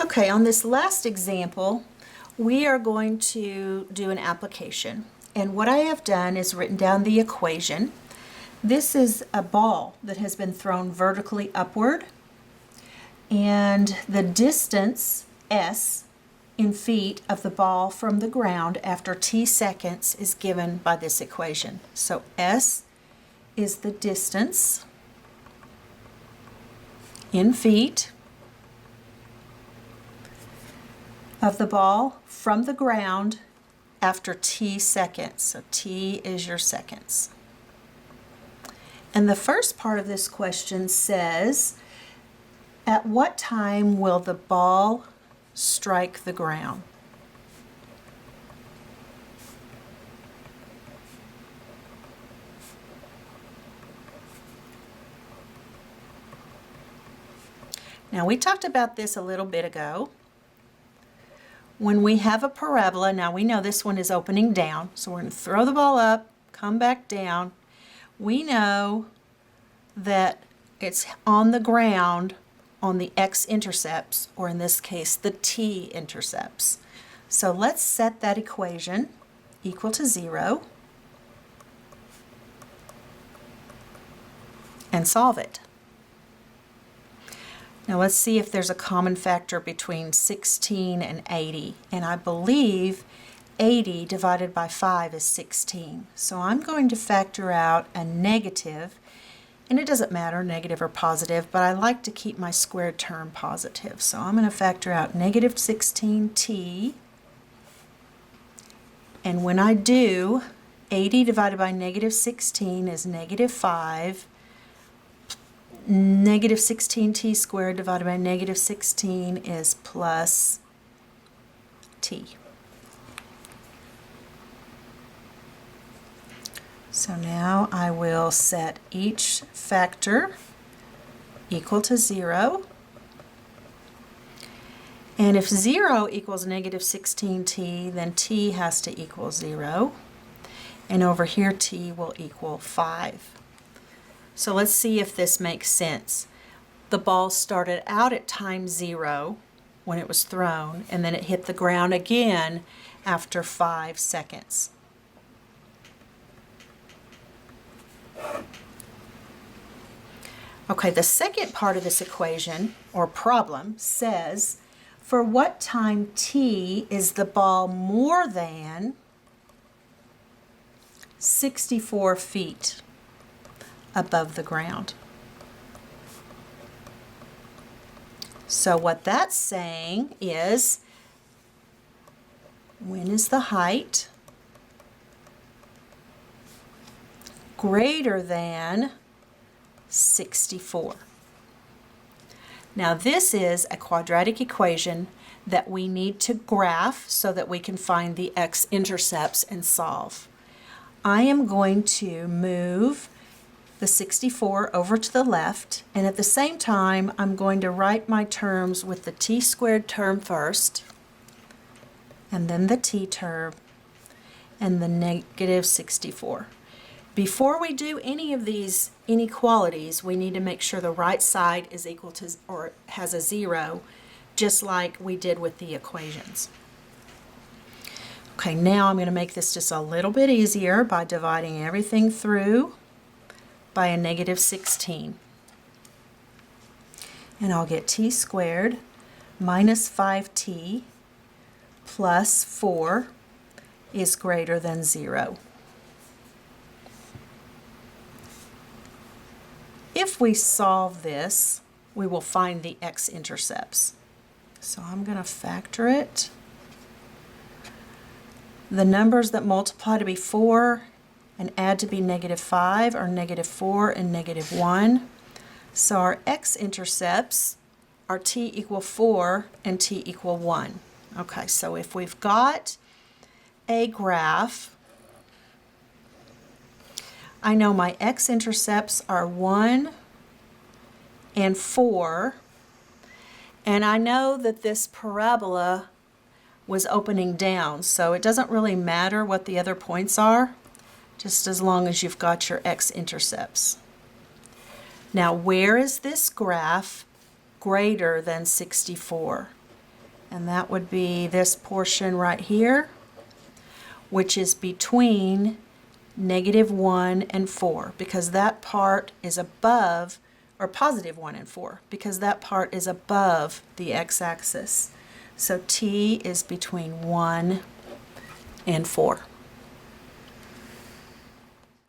Okay, on this last example, we are going to do an application. And what I have done is written down the equation. This is a ball that has been thrown vertically upward, and the distance, s, in feet of the ball from the ground after t seconds is given by this equation. So s is the distance in feet of the ball from the ground after t seconds. So t is your seconds. And the first part of this question says, at what time will the ball strike the ground? Now, we talked about this a little bit ago. When we have a parabola, now we know this one is opening down, so we're going to throw the ball up, come back down. We know that it's on the ground on the x-intercepts, or in this case, the t-intercepts. So let's set that equation equal to 0 and solve it. Now let's see if there's a common factor between 16 and 80. And I believe 80 divided by 5 is 16. So I'm going to factor out a negative, and it doesn't matter, negative or positive, but I like to keep my squared term positive. So I'm going to factor out negative 16t. And when I do, 80 divided by negative 16 is negative 5. Negative 16t squared divided by negative 16 is plus t. So now I will set each factor equal to 0. And if 0 equals negative 16t, then t has to equal 0. And over here, t will equal 5. So let's see if this makes sense. The ball started out at time 0 when it was thrown, and then it hit the ground again after 5 seconds. Okay, the second part of this equation, or problem, says, for what time t is the ball more than 64 feet above the ground? So what that's saying is, when is the height greater than 64? Now this is a quadratic equation that we need to graph so that we can find the x-intercepts and solve. I am going to move the 64 over to the left, and at the same time I'm going to write my terms with the t squared term first, and then the t term, and the negative 64. Before we do any of these inequalities, we need to make sure the right side is equal to, or has a 0, just like we did with the equations. Okay, now I'm going to make this just a little bit easier by dividing everything through by a negative 16. And I'll get t squared minus 5t plus 4 is greater than 0. If we solve this, we will find the x-intercepts. So I'm going to factor it. The numbers that multiply to be 4 and add to be negative 5 are negative 4 and negative 1. So our x-intercepts are t equal 4 and t equal 1. Okay, so if we've got a graph, I know my x-intercepts are 1 and 4, and I know that this parabola was opening down, so it doesn't really matter what the other points are, just as long as you've got your x-intercepts. Now, where is this graph greater than 64? And that would be this portion right here, which is between -1 and 4, because that part is above, or +1 and 4, because that part is above the x-axis. So t is between 1 and 4.